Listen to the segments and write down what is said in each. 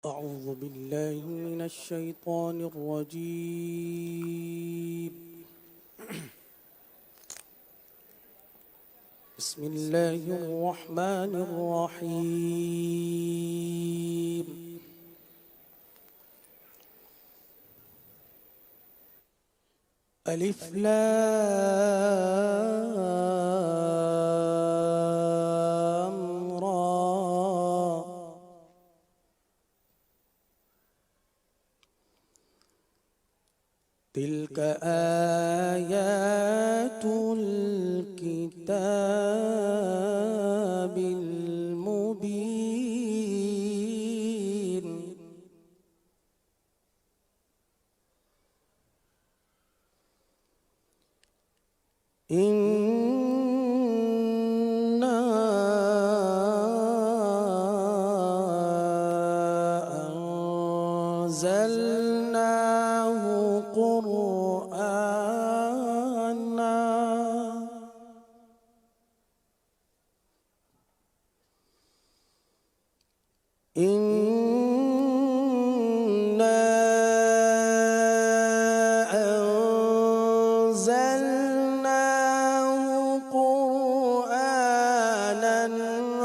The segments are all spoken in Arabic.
أعوذ بالله من الشيطان الرجيم. بسم الله الرحمن الرحيم. ألف لام را تلك آيات الكتاب المبين. إنا أنزلناه قرآنا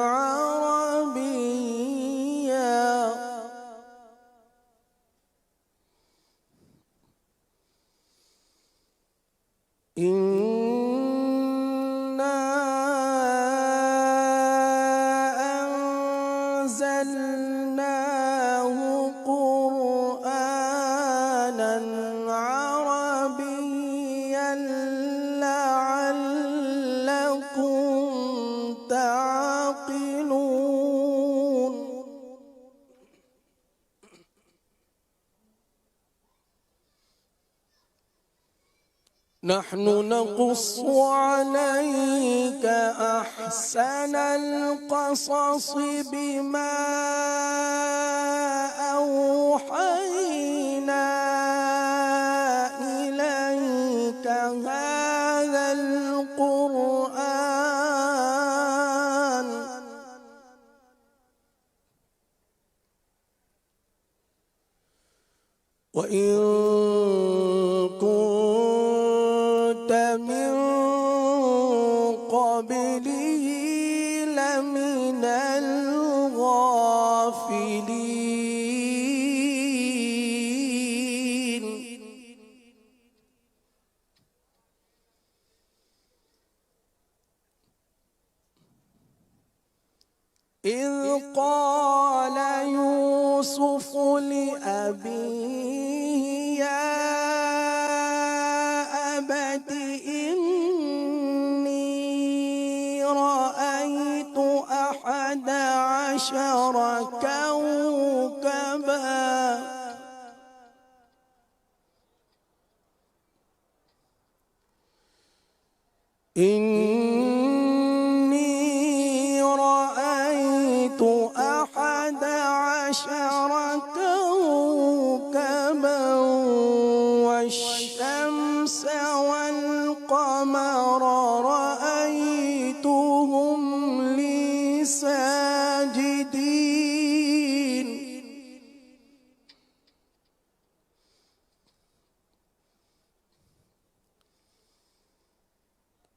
عربيا إنا أنزلناه قرآنا عربيا لعلكم تعقلون. نحن نقص عليك أحسن القصص بما أوحينا إليك هذا القرآن وإن كنت من قبله لمن الغافلين. إذ قال يوسف لأبيه يا أبت إني رأيت 11 كوكبا إني رأيت 11 كوكبا والشمس والقمر رأيتهم لي ساجدين.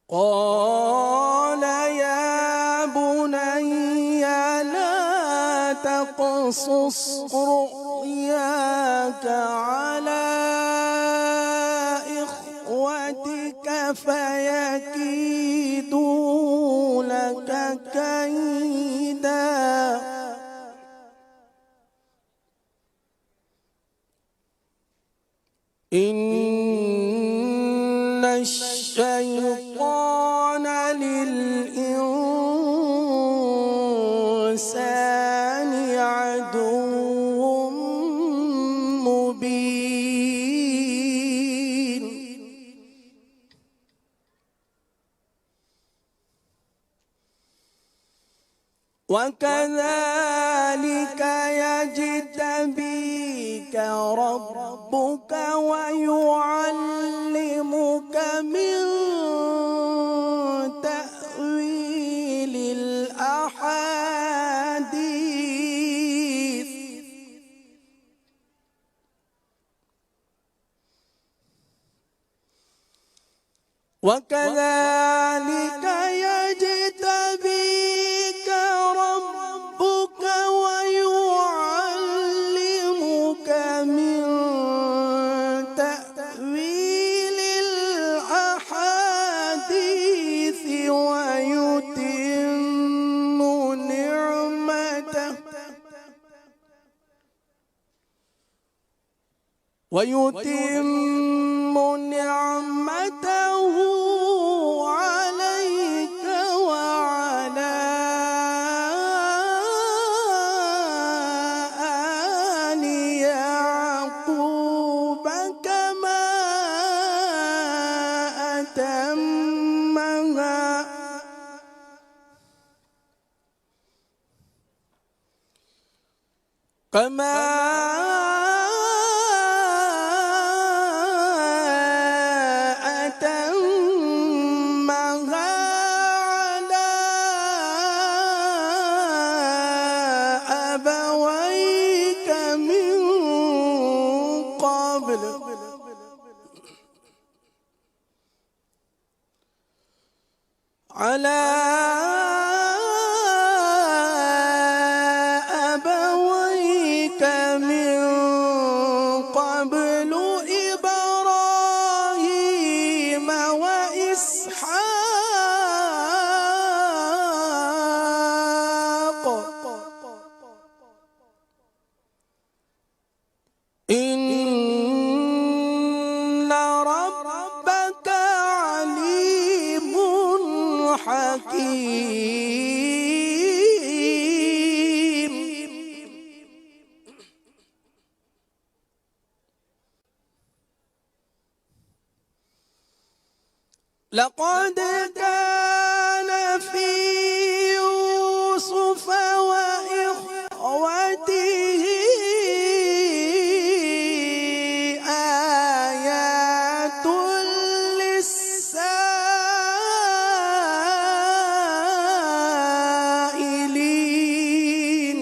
قال يا بني لا تقصص رؤياك على إخوتك فيكيدوا لك كيدا إن الشيطان للإنسان عدو مبين. وكذلك يجتبيك ربك ويعلمك من تأويل الأحاديث وكذلك يجتبيك ربك ويعلمك من تأويل الأحاديث ويتم نعمته عليك وعلى آل يعقوب كما أتمها على أبويك من قبل إبراهيم وإسحاق إن ربك عليم حكيم. لقد كان في يوسف وإخوته آيات للسائلين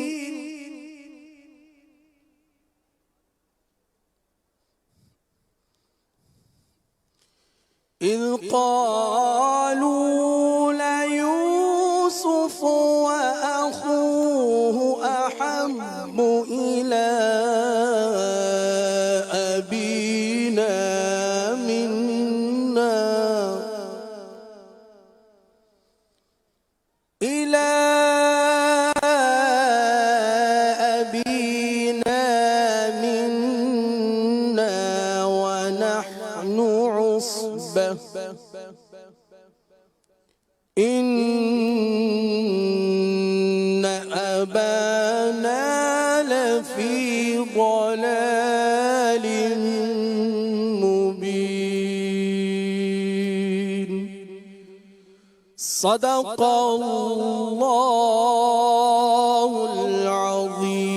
إذ قالوا ليوسف وأخوه أحب إلى أبينا منا ونحن عصبة إن أبانا لفي ضلال مبين. صدق الله العظيم.